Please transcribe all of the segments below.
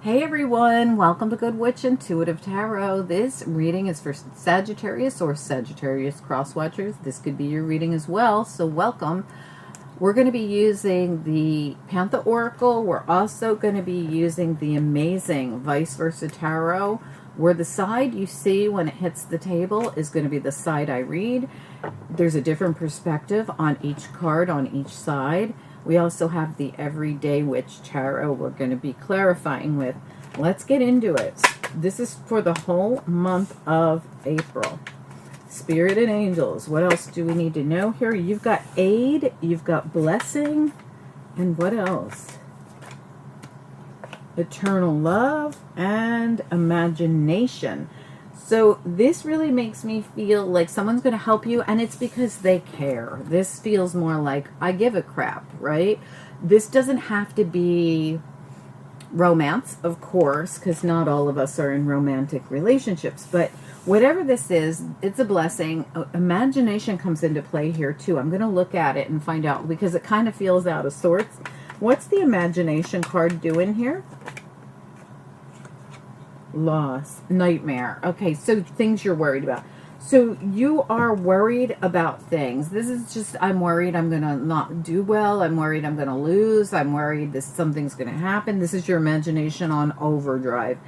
Hey everyone, welcome to Good Witch Intuitive Tarot. This reading is for Sagittarius or Sagittarius cross-watchers. This could be your reading as well, so welcome. We're going to be using the Panther Oracle. We're also going to be using the amazing Vice Versa Tarot, where the side you see when it hits the table is going to be the side I read. There's a different perspective on each card on each side. We also have the Everyday Witch Tarot we're going to be clarifying with. Let's get into it. This is for the whole month of April. Spirit and angels. What else do we need to know here? You've got aid, you've got blessing, and what else? Eternal love and imagination. So this really makes me feel like someone's going to help you, and it's because they care. This feels more like I give a crap, right? This doesn't have to be romance, of course, because not all of us are in romantic relationships. But whatever this is, it's a blessing. Imagination comes into play here too. I'm going to look at it and find out, because it kind of feels out of sorts. What's the imagination card doing here? Loss, nightmare. Okay, so things you're worried about. So you are worried about things. This is just, I'm worried I'm going to not do well. I'm worried I'm going to lose. I'm worried this something's going to happen. This is your imagination on overdrive.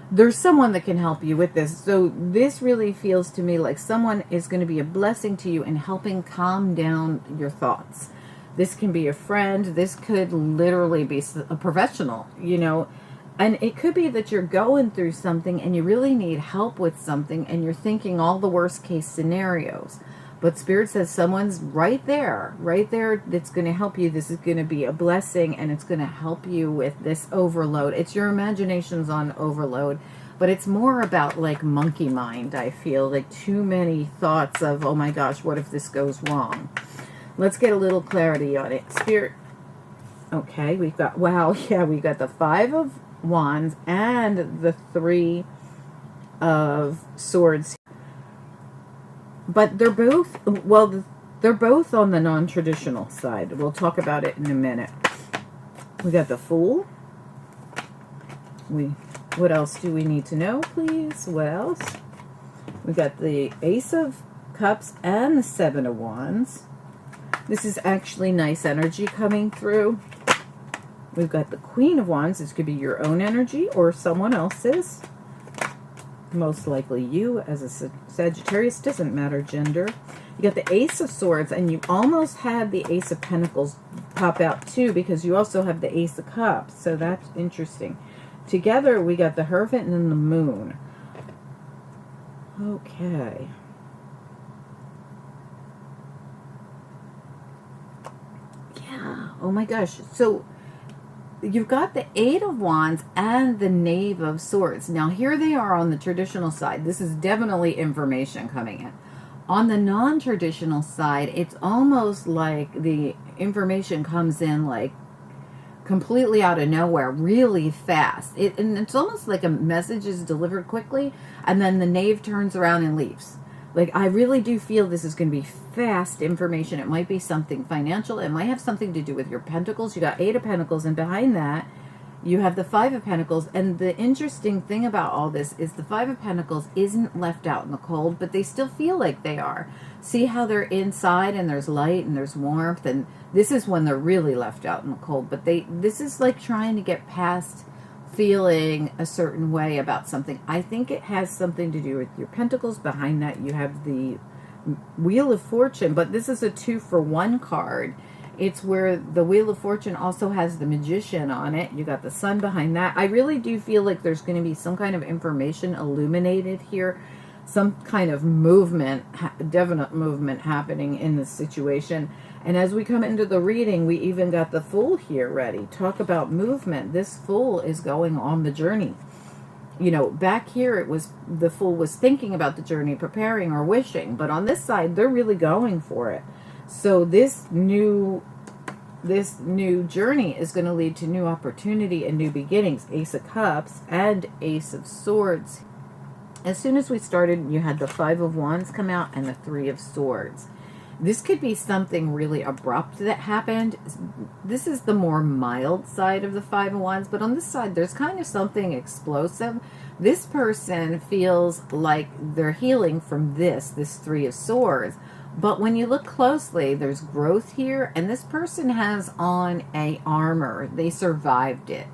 There's someone that can help you with this. So this really feels to me like someone is going to be a blessing to you in helping calm down your thoughts. This can be a friend. This could literally be a professional, you know. And it could be that you're going through something and you really need help with something and you're thinking all the worst case scenarios. But Spirit says someone's right there that's going to help you. This is going to be a blessing and it's going to help you with this overload. It's your imagination's on overload, but it's more about like monkey mind, I feel. Like too many thoughts of, oh my gosh, what if this goes wrong? Let's get a little clarity on it. Spirit, okay, we've got, wow, yeah, we got the Five of Wands and the Three of Swords, but they're both, well, they're both on the non-traditional side. We'll talk about it in a minute. We got the Fool. What else do we need to know, please? What else? We got the Ace of Cups and the Seven of Wands. This is actually nice energy coming through. We've got the Queen of Wands. This could be your own energy or someone else's. Most likely you as a Sagittarius. Doesn't matter gender. You got the Ace of Swords, and you almost had the Ace of Pentacles pop out too, because you also have the Ace of Cups. So that's interesting. Together we got the Hermit and then the Moon. Okay. Yeah. Oh my gosh. So you've got the Eight of Wands and the Knave of Swords. Now, here they are on the traditional side. This is definitely information coming in. On the non-traditional side, it's almost like the information comes in like completely out of nowhere, really fast. And it's almost like a message is delivered quickly, and then the Knave turns around and leaves. Like, I really do feel this is going to be fast information. It might be something financial. It might have something to do with your Pentacles. You got Eight of Pentacles, and behind that, you have the Five of Pentacles. And the interesting thing about all this is the Five of Pentacles isn't left out in the cold, but they still feel like they are. See how they're inside, and there's light, and there's warmth, and this is when they're really left out in the cold. But this is like trying to get past feeling a certain way about something. I think it has something to do with your Pentacles. Behind that you have the Wheel of Fortune, but this is a 2-for-1 card. It's where the Wheel of Fortune also has the Magician on it. You got the Sun behind that. I really do feel like there's going to be some kind of information illuminated here, some kind of movement, definite movement happening in this situation. And as we come into the reading, we even got the Fool here ready. Talk about movement. This Fool is going on the journey. You know, back here it was the Fool was thinking about the journey, preparing or wishing. But on this side, they're really going for it. So this new journey is going to lead to new opportunity and new beginnings. Ace of Cups and Ace of Swords. As soon as we started, you had the Five of Wands come out and the Three of Swords. This could be something really abrupt that happened. This is the more mild side of the Five of Wands, but on this side, there's kind of something explosive. This person feels like they're healing from this Three of Swords. But when you look closely, there's growth here, and this person has on a armor. They survived it.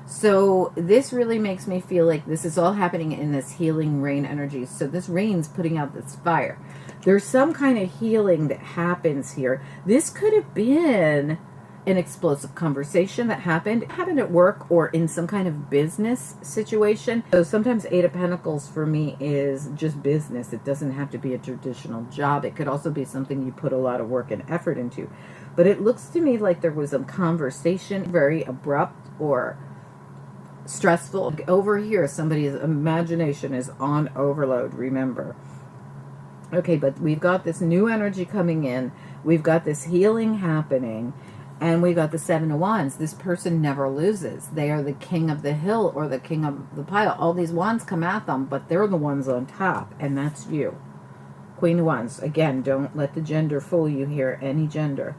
So this really makes me feel like this is all happening in this healing rain energy. So this rain's putting out this fire. There's some kind of healing that happens here. This could have been an explosive conversation that happened at work or in some kind of business situation. So sometimes Eight of Pentacles for me is just business. It doesn't have to be a traditional job. It could also be something you put a lot of work and effort into. But it looks to me like there was a conversation, very abrupt or stressful. Over here, somebody's imagination is on overload, remember. Okay, but we've got this new energy coming in. We've got this healing happening. And we got the Seven of Wands. This person never loses. They are the king of the hill or the king of the pile. All these wands come at them, but they're the ones on top, and that's you. Queen of Wands. Again, don't let the gender fool you here, any gender.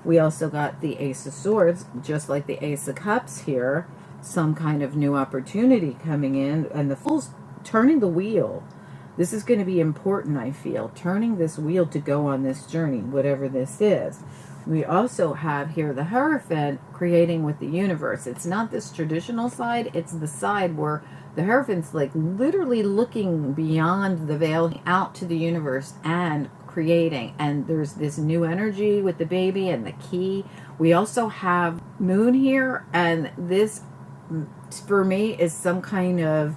We also got the Ace of Swords, just like the Ace of Cups here. Some kind of new opportunity coming in, and the Fool's turning the wheel. This is going to be important, I feel. Turning this wheel to go on this journey, whatever this is. We also have here the Hierophant creating with the universe. It's not this traditional side. It's the side where the Hierophant's like literally looking beyond the veil out to the universe and creating. And there's this new energy with the baby and the key. We also have Moon here. And this, for me, is some kind of...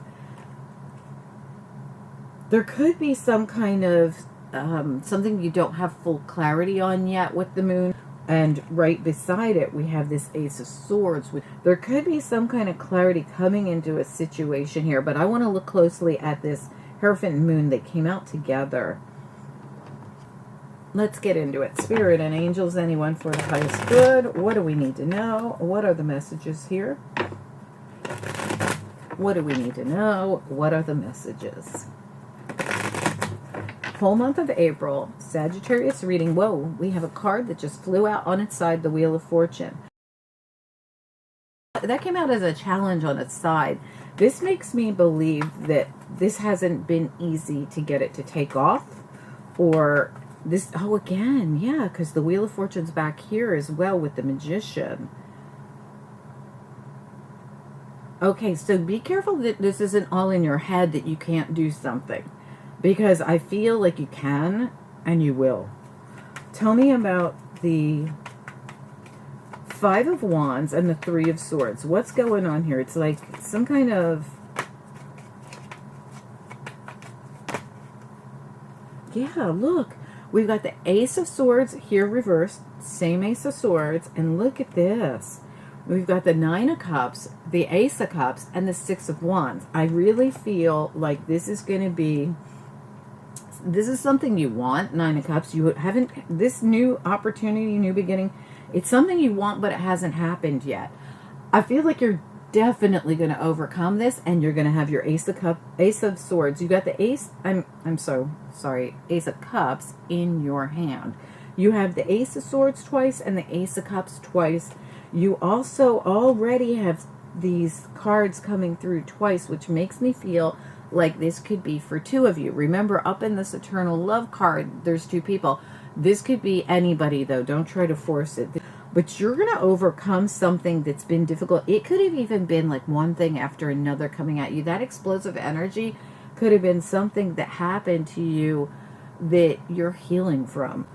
There could be some kind of... something you don't have full clarity on yet with the Moon. And right beside it, we have this Ace of Swords. There could be some kind of clarity coming into a situation here, but I want to look closely at this Hierophant and Moon that came out together. Let's get into it. Spirit and angels, anyone for the highest good. What do we need to know? What are the messages here? What do we need to know? What are the messages? Whole month of April, Sagittarius reading. Whoa, we have a card that just flew out on its side, the Wheel of Fortune. That came out as a challenge on its side. This makes me believe that this hasn't been easy to get it to take off. Or this, oh, again, yeah, because the Wheel of Fortune's back here as well with the Magician. Okay, so be careful that this isn't all in your head that you can't do something. Because I feel like you can, and you will. Tell me about the Five of Wands and the Three of Swords. What's going on here? It's like some kind of... Yeah, look. We've got the Ace of Swords here reversed. Same Ace of Swords. And look at this. We've got the Nine of Cups, the Ace of Cups, and the Six of Wands. I really feel like this is going to be... This is something you want, Nine of Cups. You haven't, this new opportunity, new beginning, it's something you want, but it hasn't happened yet. I feel like you're definitely going to overcome this, and you're going to have your Ace of Swords. You got the Ace, I'm so sorry, Ace of Cups in your hand. You have the Ace of Swords twice and the Ace of Cups twice. You also already have these cards coming through twice, which makes me feel like this could be for two of you. Remember, up in this Eternal Love card, there's two people. This could be anybody, though. Don't try to force it. But you're going to overcome something that's been difficult. It could have even been like one thing after another coming at you. That explosive energy could have been something that happened to you that you're healing from.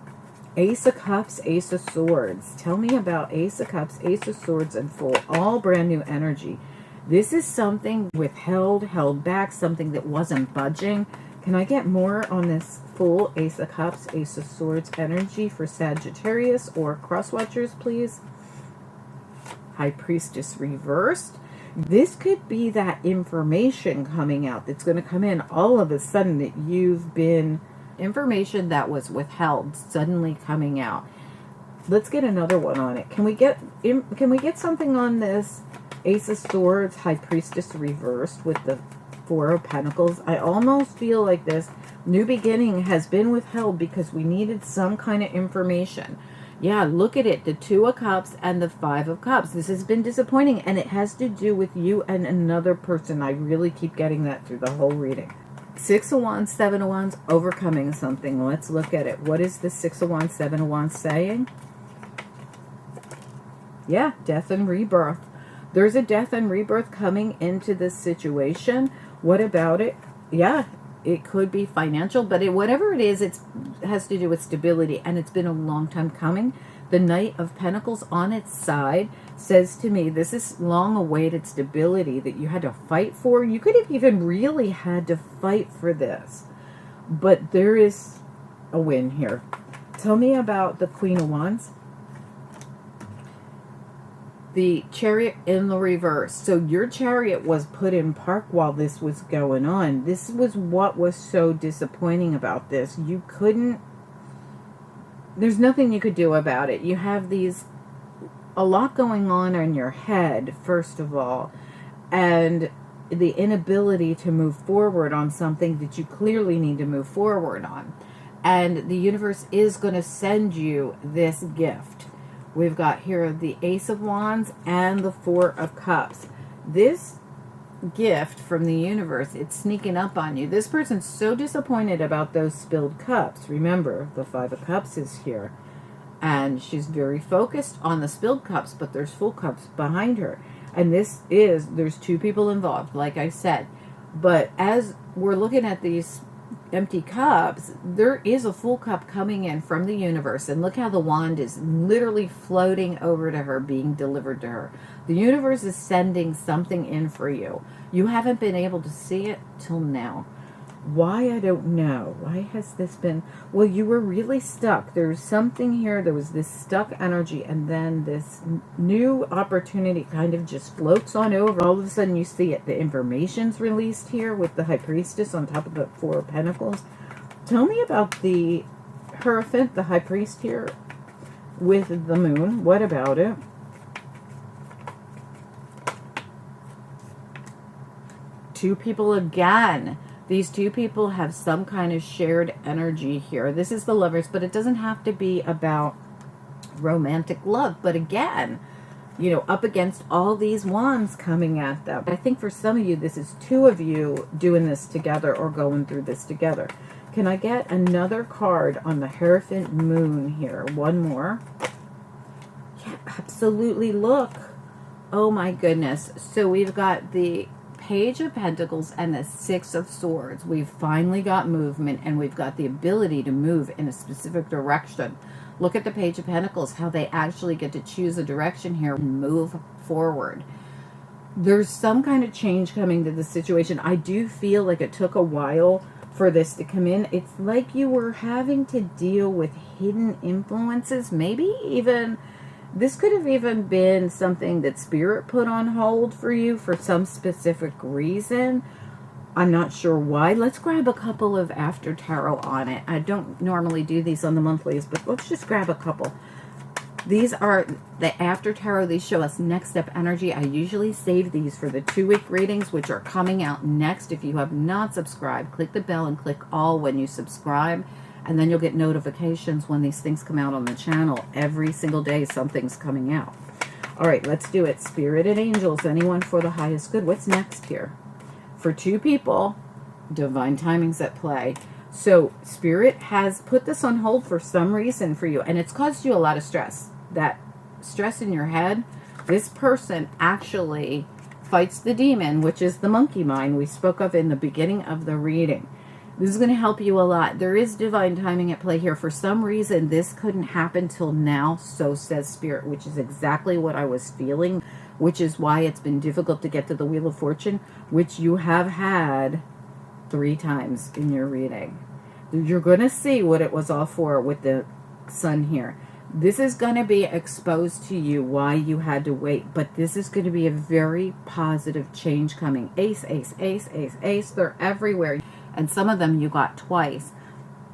Ace of Cups, Ace of Swords. Tell me about Ace of Cups, Ace of Swords, and Fool. All brand new energy. This is something withheld, held back, something that wasn't budging. Can I get more on this Fool, Ace of Cups, Ace of Swords energy for Sagittarius or cross watchers, please? High Priestess reversed. This could be that information coming out that's going to come in all of a sudden that you've been... Information that was withheld suddenly coming out. Let's get another one on it. Can we get something on this Ace of Swords, High Priestess reversed with the Four of Pentacles? I almost feel like this New beginning has been withheld because we needed some kind of information. Yeah, look at it. The 2 of Cups and the 5 of Cups. This has been disappointing, and it has to do with you and another person. I really keep getting that through the whole reading. 6 of Wands, 7 of Wands, overcoming something. Let's look at it. What is the 6 of Wands, 7 of Wands saying? Yeah, death and rebirth. There's a death and rebirth coming into this situation. What about it? Yeah, it could be financial, but whatever it is, it has to do with stability, and it's been a long time coming. The Knight of Pentacles on its side says to me, this is long-awaited stability that you had to fight for. You could have even really had to fight for this, but there is a win here. Tell me about the Queen of Wands. The Chariot in the reverse. So your chariot was put in park while this was going on. This was what was so disappointing about this. You couldn't, there's nothing you could do about it. You have a lot going on in your head, first of all, and the inability to move forward on something that you clearly need to move forward on. And the universe is going to send you this gift. We've got here the Ace of Wands and the 4 of Cups. This gift from the universe, it's sneaking up on you. This person's so disappointed about those spilled cups. Remember, the 5 of Cups is here. And she's very focused on the spilled cups, but there's full cups behind her. And there's 2 people involved, like I said. But as we're looking at these empty cups, there is a full cup coming in from the universe, and look how the wand is literally floating over to her, being delivered to her. The universe is sending something in for you. You haven't been able to see it till now. Why? I don't know. Why has this been? Well, you were really stuck. There's something here. There was this stuck energy, and then this new opportunity kind of just floats on over. All of a sudden, you see it. The information's released here with the High Priestess on top of the 4 of Pentacles. Tell me about the Hierophant, the High Priest here with the Moon. What about it? Two people again. These 2 people have some kind of shared energy here. This is the Lovers, but it doesn't have to be about romantic love. But again, you know, up against all these wands coming at them. I think for some of you, this is 2 of you doing this together or going through this together. Can I get another card on the Hierophant Moon here? One more. Yeah, absolutely. Look. Oh my goodness. So we've got the Page of Pentacles and the 6 of Swords. We've finally got movement, and we've got the ability to move in a specific direction. Look at the Page of Pentacles, how they actually get to choose a direction here and move forward. There's some kind of change coming to the situation. I do feel like it took a while for this to come in. It's like you were having to deal with hidden influences, maybe even this could have even been something that Spirit put on hold for you for some specific reason. I'm not sure why. Let's grab a couple of After Tarot on it. I don't normally do these on the monthlies, but let's just grab a couple. These are the After Tarot. These show us next step energy. I usually save these for the 2-week readings, which are coming out next. If you have not subscribed, click the bell and click all when you subscribe. And then you'll get notifications when these things come out on the channel. Every single day, something's coming out. All right, let's do it. Spirit and angels, anyone for the highest good. What's next here? For 2 people, divine timing's at play. So Spirit has put this on hold for some reason for you, and it's caused you a lot of stress. That stress in your head, this person actually fights the demon, which is the monkey mind we spoke of in the beginning of the reading. This is going to help you a lot. There is divine timing at play here. For some reason, this couldn't happen till now, so says Spirit, which is exactly what I was feeling, which is why it's been difficult to get to the Wheel of Fortune, which you have had 3 times in your reading. You're going to see what it was all for with the Sun here. This is going to be exposed to you why you had to wait, but this is going to be a very positive change coming. Ace, ace, ace, ace, ace. They're everywhere. And some of them you got twice.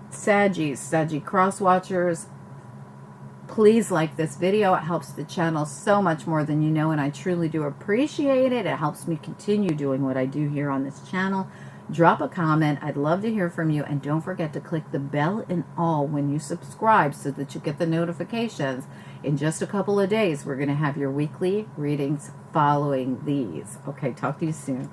Saggy cross watchers, please like this video. It helps the channel so much more than you know, and I truly do appreciate it. It helps me continue doing what I do here on this channel. Drop a comment. I'd love to hear from you. And don't forget to click the bell and all when you subscribe so that you get the notifications. In just a couple of days, we're going to have your weekly readings following these. Okay, talk to you soon.